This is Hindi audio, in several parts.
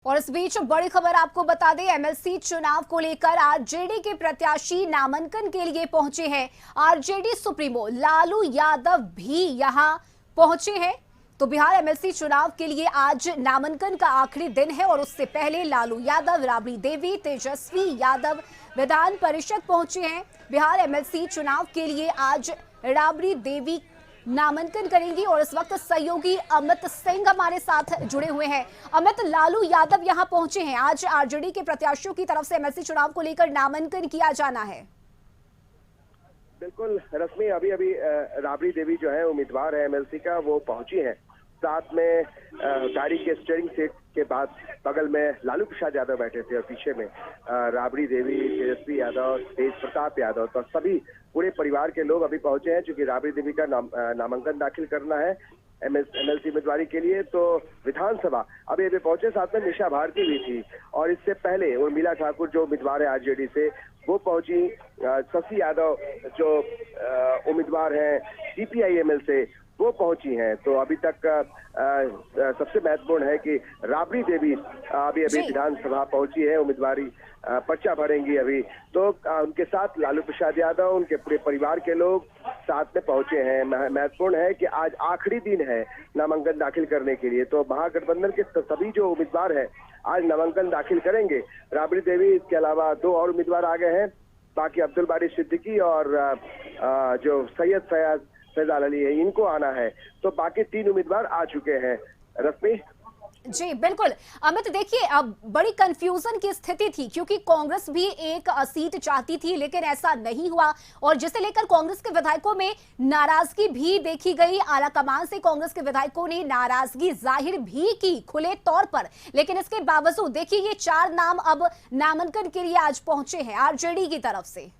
और इस बीच बड़ी खबर आपको बता दें, एमएलसी चुनाव को लेकर आरजेडी के प्रत्याशी नामांकन के लिए पहुंचे हैं। आरजेडी सुप्रीमो लालू यादव भी यहां पहुंचे हैं। तो बिहार एमएलसी चुनाव के लिए आज नामांकन का आखिरी दिन है और उससे पहले लालू यादव, राबड़ी देवी, तेजस्वी यादव विधान परिषद पहुंचे हैं। बिहार एमएलसी चुनाव के लिए आज राबड़ी देवी नामांकन करेंगी और इस वक्त सहयोगी अमित सिंह हमारे साथ जुड़े हुए हैं। अमित, लालू यादव यहां पहुंचे हैं। आज आरजेडी के प्रत्याशियों की तरफ से एमएलसी चुनाव को लेकर नामांकन किया जाना है। बिल्कुल रश्मि, अभी अभी राबड़ी देवी जो है उम्मीदवार है एमएलसी का, वो पहुंची है। साथ में गाड़ी के स्टीयरिंग सीट के बाद बगल में लालू प्रसाद यादव बैठे थे और पीछे में राबड़ी देवी, तेजस्वी यादव, तेज प्रताप यादव, तो सभी पूरे परिवार के लोग अभी पहुंचे हैं। चूंकि राबड़ी देवी का नामांकन दाखिल करना है एमएलसी उम्मीदवारी के लिए, तो विधानसभा अभी अभी पहुंचे। साथ में निशा भारती भी थी और इससे पहले उर्मिला ठाकुर जो उम्मीदवार है आरजेडी से, वो पहुंची। शशि यादव जो उम्मीदवार हैं सीपीआईएमएल से, वो पहुंची हैं। तो अभी तक सबसे महत्वपूर्ण है कि राबड़ी देवी अभी विधानसभा पहुंची है, उम्मीदवारी पर्चा भरेंगी अभी। तो उनके साथ लालू प्रसाद यादव, उनके पूरे परिवार के लोग साथ में पहुंचे हैं। महत्वपूर्ण है कि आज आखिरी दिन है नामांकन दाखिल करने के लिए, तो महागठबंधन के सभी जो उम्मीदवार हैं आज नामांकन दाखिल करेंगे। राबड़ी देवी, इसके अलावा दो और उम्मीदवार आ गए हैं, बाकी अब्दुल बारी सिद्दीकी और जो सैयद फैजाल अली है, इनको आना है। तो बाकी तीन उम्मीदवार आ चुके हैं। रश्मि जी बिल्कुल। अमित, देखिए अब बड़ी कंफ्यूजन की स्थिति थी क्योंकि कांग्रेस भी एक सीट चाहती थी लेकिन ऐसा नहीं हुआ और जिसे लेकर कांग्रेस के विधायकों में नाराजगी भी देखी गई। आलाकमान से कांग्रेस के विधायकों ने नाराजगी जाहिर भी की खुले तौर पर, लेकिन इसके बावजूद देखिए ये चार नाम अब नामांकन के लिए आज पहुंचे हैं आरजेडी की तरफ से।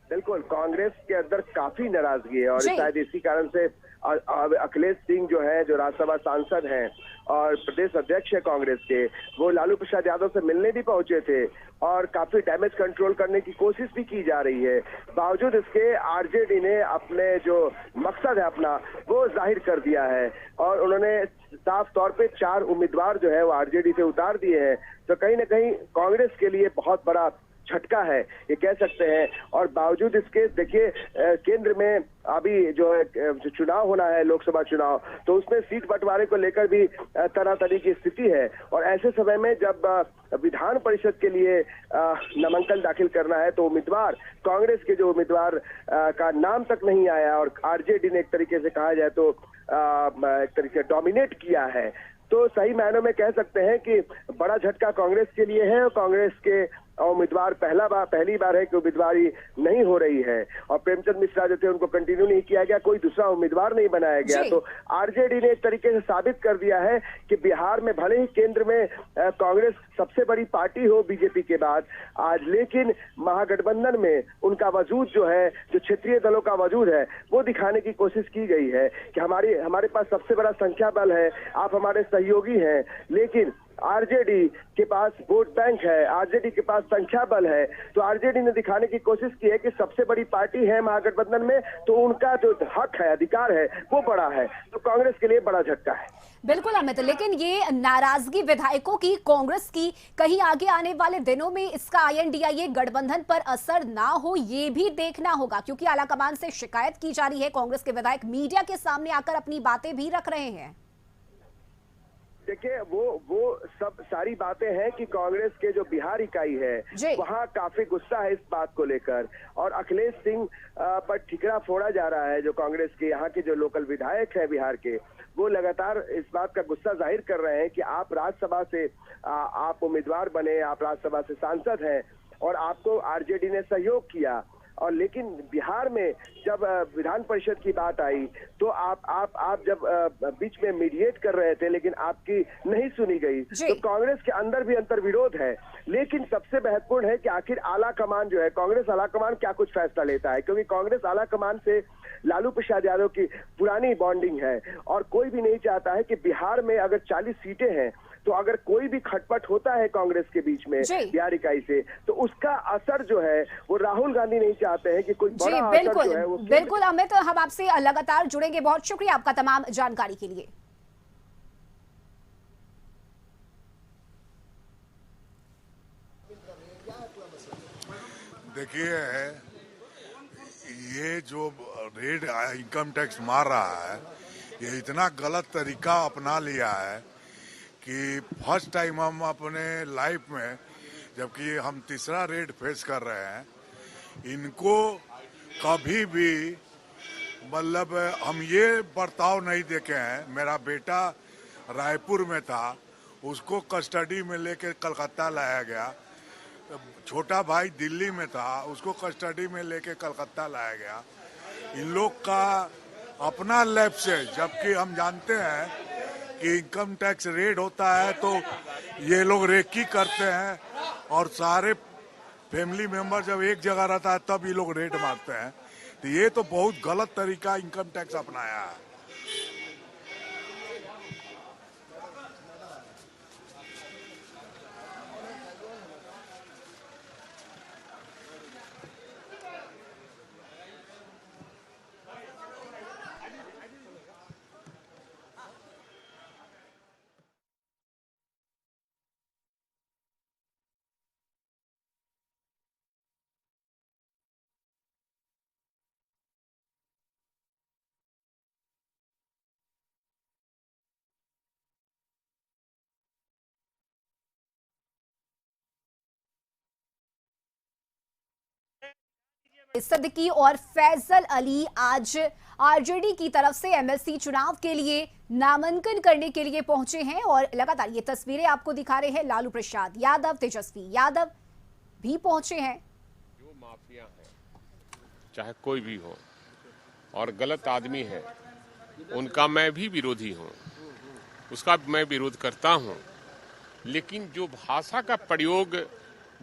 बिल्कुल, कांग्रेस के अंदर काफी नाराजगी है और शायद इसी कारण से अखिलेश सिंह जो है, जो राज्यसभा सांसद हैं और प्रदेश अध्यक्ष है कांग्रेस के, वो लालू प्रसाद यादव से मिलने भी पहुंचे थे और काफी डैमेज कंट्रोल करने की कोशिश भी की जा रही है। बावजूद इसके आरजेडी ने अपने जो मकसद है अपना, वो जाहिर कर दिया है और उन्होंने साफ तौर पे चार उम्मीदवार जो है वो आरजेडी से उतार दिए हैं। तो कहीं ना कहीं कांग्रेस के लिए बहुत बड़ा झटका है, ये कह सकते हैं। और बावजूद इसके देखिए केंद्र में अभी जो चुनाव होना है, लोकसभा चुनाव, तो उसमें सीट बंटवारे को लेकर भी तरह तरह की स्थिति है। और ऐसे समय में जब विधान परिषद के लिए नामांकन दाखिल करना है, तो उम्मीदवार कांग्रेस के जो उम्मीदवार का नाम तक नहीं आया और आरजेडी ने एक तरीके से कहा जाए तो एक तरीके डोमिनेट किया है। तो सही मायनों में कह सकते हैं कि बड़ा झटका कांग्रेस के लिए है और कांग्रेस के उम्मीदवार पहली बार है कि उम्मीदवारी नहीं हो रही है और प्रेमचंद मिश्रा जो थे उनको कंटिन्यू नहीं किया गया, कोई दूसरा उम्मीदवार नहीं बनाया गया। तो आरजेडी ने एक तरीके से साबित कर दिया है कि बिहार में भले ही केंद्र में कांग्रेस सबसे बड़ी पार्टी हो बीजेपी के बाद आज, लेकिन महागठबंधन में उनका वजूद जो है, जो क्षेत्रीय दलों का वजूद है, वो दिखाने की कोशिश की गई है कि हमारे पास सबसे बड़ा संख्या बल है, आप हमारे सहयोगी हैं। लेकिन आरजेडी के पास वोट बैंक है, आरजेडी के पास संख्या बल है, तो आरजेडी ने दिखाने की कोशिश की है कि सबसे बड़ी पार्टी है महागठबंधन में, तो उनका जो हक है, अधिकार है, वो बड़ा है। तो कांग्रेस के लिए बड़ा झटका है। बिल्कुल अमित, लेकिन ये नाराजगी विधायकों की कांग्रेस की कहीं आगे आने वाले दिनों में इसका आईएनडीआईए गठबंधन पर असर ना हो, ये भी देखना होगा क्योंकि आलाकमान से शिकायत की जा रही है। कांग्रेस के विधायक मीडिया के सामने आकर अपनी बातें भी रख रहे हैं। देखिए वो सब सारी बातें हैं कि कांग्रेस के जो बिहार इकाई है वहाँ काफी गुस्सा है इस बात को लेकर और अखिलेश सिंह पर ठिकरा फोड़ा जा रहा है। जो कांग्रेस के यहाँ के जो लोकल विधायक है बिहार के, वो लगातार इस बात का गुस्सा जाहिर कर रहे हैं कि आप राज्यसभा से आप उम्मीदवार बने, आप राज्यसभा से सांसद हैं और आपको आरजेडी ने सहयोग किया, और लेकिन बिहार में जब विधान परिषद की बात आई तो आप जब बीच में मीडिएट कर रहे थे लेकिन आपकी नहीं सुनी गई। तो कांग्रेस के अंदर भी अंतर विरोध है। लेकिन सबसे महत्वपूर्ण है कि आखिर आला कमान जो है, कांग्रेस आला कमान क्या कुछ फैसला लेता है, क्योंकि कांग्रेस आला कमान से लालू प्रसाद यादव की पुरानी बॉन्डिंग है और कोई भी नहीं चाहता है कि बिहार में अगर 40 सीटें हैं तो अगर कोई भी खटपट होता है कांग्रेस के बीच में बिहार इकाई से, तो उसका असर जो है वो राहुल गांधी नहीं चाहते हैं कि कोई बड़ा असर जो है वो। बिल्कुल अमित, हम आपसे लगातार जुड़ेंगे। बहुत शुक्रिया आपका तमाम जानकारी के लिए। देखिए, ये जो रेड इनकम टैक्स मार रहा है, ये इतना गलत तरीका अपना लिया है कि फर्स्ट टाइम हम अपने लाइफ में, जबकि हम तीसरा रेड फेस कर रहे हैं, इनको कभी भी मतलब हम ये बर्ताव नहीं देखे हैं। मेरा बेटा रायपुर में था, उसको कस्टडी में लेके कलकत्ता लाया गया। छोटा भाई दिल्ली में था, उसको कस्टडी में लेके कलकत्ता लाया गया। इन लोग का अपना लैप्स है, जबकि हम जानते हैं कि इनकम टैक्स रेड होता है तो ये लोग रेकी करते हैं और सारे फैमिली मेंबर जब एक जगह रहता है तब ये लोग रेड मारते हैं। तो ये तो बहुत गलत तरीका इनकम टैक्स अपनाया है। सिद्दीकी और फैजल अली आज आरजेडी की तरफ से एमएलसी चुनाव के लिए नामांकन करने के लिए पहुंचे हैं और लगातार ये तस्वीरें आपको दिखा रहे हैं। लालू प्रसाद यादव, तेजस्वी यादव भी पहुंचे हैं। जो माफिया है, चाहे कोई भी हो और गलत आदमी है, उनका मैं भी विरोधी हूं, उसका मैं विरोध करता हूं। लेकिन जो भाषा का प्रयोग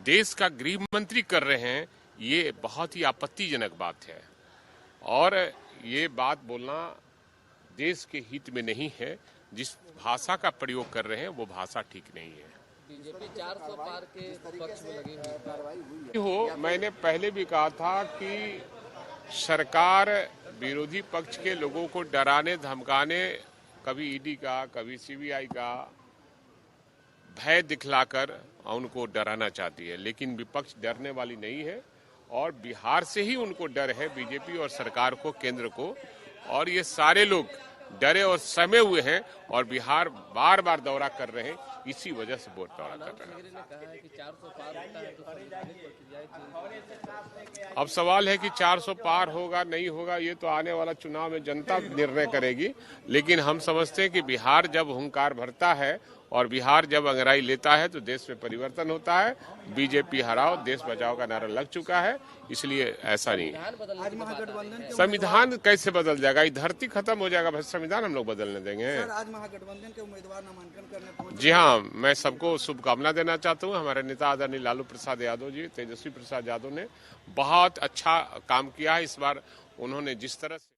देश का गृह मंत्री कर रहे हैं, ये बहुत ही आपत्तिजनक बात है और ये बात बोलना देश के हित में नहीं है। जिस भाषा का प्रयोग कर रहे हैं वो भाषा ठीक नहीं है। बीजेपी 400 पार के पक्ष में लगी हो, मैंने पहले भी कहा था कि सरकार विरोधी पक्ष के लोगों को डराने धमकाने, कभी ईडी का कभी सीबीआई का भय दिखलाकर उनको डराना चाहती है, लेकिन विपक्ष डरने वाली नहीं है और बिहार से ही उनको डर है, बीजेपी और सरकार को, केंद्र को। और ये सारे लोग डरे और सहमे हुए हैं और बिहार बार बार दौरा कर रहे हैं, इसी वजह से वोट दौरा कर रहे हैं। अब सवाल है कि 400 पार होगा नहीं होगा, ये तो आने वाला चुनाव में जनता निर्णय करेगी। लेकिन हम समझते हैं कि बिहार जब हुंकार भरता है और बिहार जब अंगड़ाई लेता है तो देश में परिवर्तन होता है। बीजेपी हराओ देश बचाओ का नारा लग चुका है, इसलिए ऐसा नहीं है। संविधान कैसे बदल जाएगा? ये धरती खत्म हो जाएगा, संविधान हम लोग बदलने देंगे? आज महागठबंधन के उम्मीदवार नामांकन करने पहुंचे। जी हाँ, मैं सबको शुभकामना देना चाहता हूँ। हमारे नेता आदरणीय लालू प्रसाद यादव जी, तेजस्वी प्रसाद यादव ने बहुत अच्छा काम किया है इस बार। उन्होंने जिस तरह से